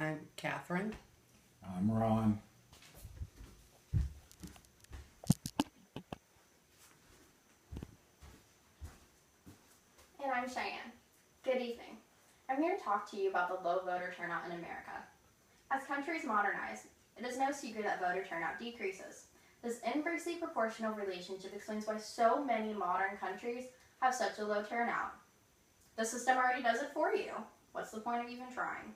I'm Catherine. I'm Ron. And I'm Cheyenne. Good evening. I'm here to talk to you about the low voter turnout in America. As countries modernize, it is no secret that voter turnout decreases. This inversely proportional relationship explains why so many modern countries have such a low turnout. The system already does it for you. What's the point of even trying?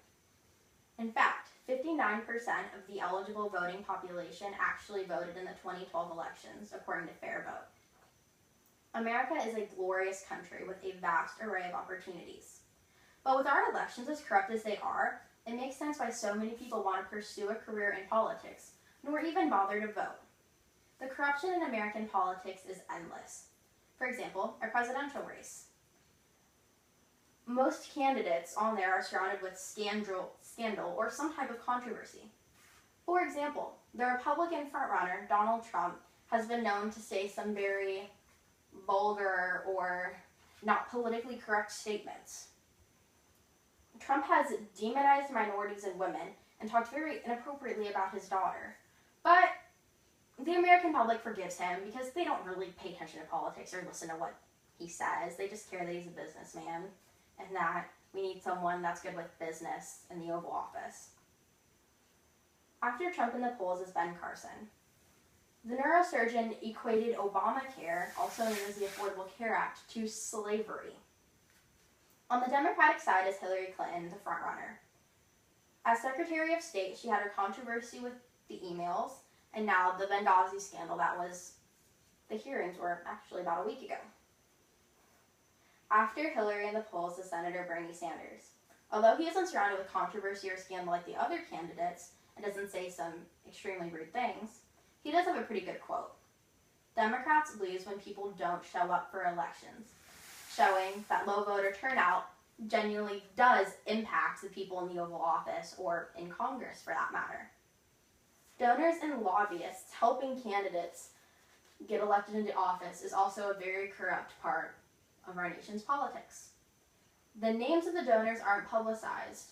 In fact, 59% of the eligible voting population actually voted in the 2012 elections, according to Fair Vote. America is a glorious country with a vast array of opportunities. But with our elections as corrupt as they are, it makes sense why so many people want to pursue a career in politics, nor even bother to vote. The corruption in American politics is endless. For example, a presidential race. Most candidates on there are surrounded with scandal or some type of controversy. For example, the Republican frontrunner, Donald Trump, has been known to say some very vulgar or not politically correct statements. Trump has demonized minorities and women and talked very inappropriately about his daughter. But the American public forgives him because they don't really pay attention to politics or listen to what he says. They just care that he's a businessman and that we need someone that's good with business in the Oval Office. After Trump in the polls is Ben Carson. The neurosurgeon equated Obamacare, also known as the Affordable Care Act, to slavery. On the Democratic side is Hillary Clinton, the frontrunner. As Secretary of State, she had her controversy with the emails, and now the Benghazi scandal the hearings were actually about a week ago. After Hillary in the polls is Senator Bernie Sanders. Although he isn't surrounded with controversy or scandal like the other candidates and doesn't say some extremely rude things, he does have a pretty good quote. Democrats lose when people don't show up for elections, showing that low voter turnout genuinely does impact the people in the Oval Office or in Congress for that matter. Donors and lobbyists helping candidates get elected into office is also a very corrupt part of our nation's politics. The names of the donors aren't publicized,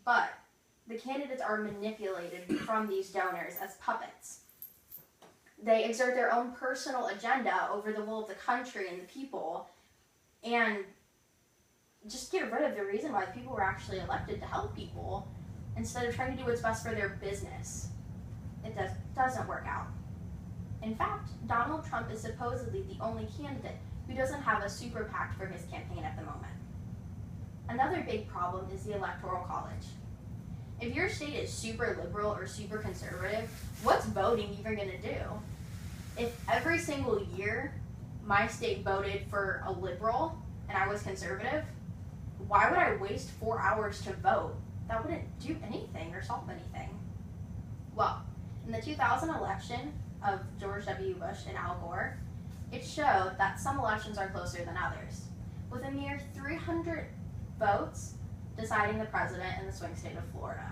but the candidates are manipulated from these donors as puppets. They exert their own personal agenda over the will of the country and the people, and just get rid of the reason why the people were actually elected to help people, instead of trying to do what's best for their business. It doesn't work out. In fact, Donald Trump is supposedly the only candidate who doesn't have a super PAC for his campaign at the moment. Another big problem is the Electoral College. If your state is super liberal or super conservative, what's voting even going to do? If every single year my state voted for a liberal and I was conservative, why would I waste 4 hours to vote? That wouldn't do anything or solve anything. Well, in the 2000 election of George W. Bush and Al Gore, it showed that some elections are closer than others, with a mere 300 votes deciding the president in the swing state of Florida.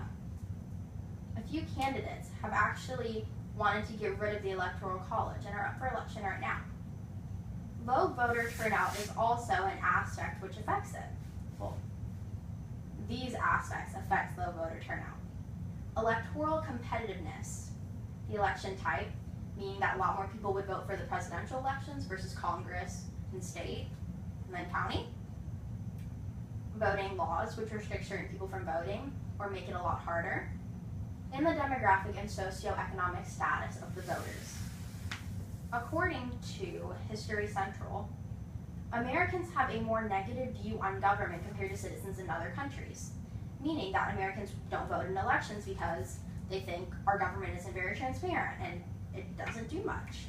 A few candidates have actually wanted to get rid of the Electoral College and are up for election right now. Low voter turnout is also an aspect which affects it. Well, these aspects affect low voter turnout. Electoral competitiveness, the election type, meaning that a lot more people would vote for the presidential elections versus Congress and state, and then county. Voting laws, which restrict certain people from voting or make it a lot harder. And the demographic and socioeconomic status of the voters. According to History Central, Americans have a more negative view on government compared to citizens in other countries, meaning that Americans don't vote in elections because they think our government isn't very transparent and it doesn't do much.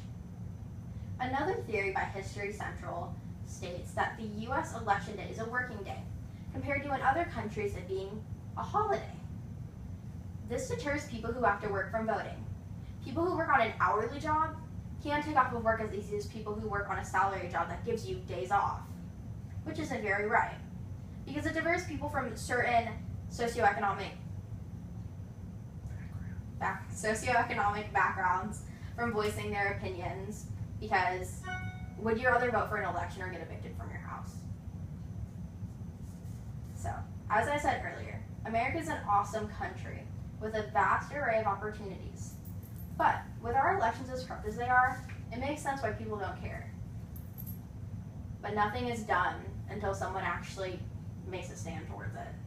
Another theory by History Central states that the U.S. election day is a working day, compared to in other countries it being a holiday. This deters people who have to work from voting. People who work on an hourly job can't take off of work as easy as people who work on a salary job that gives you days off, which isn't very right, because it deters people from certain socioeconomic backgrounds from voicing their opinions, because would you rather vote for an election or get evicted from your house? So, as I said earlier, America is an awesome country with a vast array of opportunities. But with our elections as corrupt as they are, it makes sense why people don't care. But nothing is done until someone actually makes a stand towards it.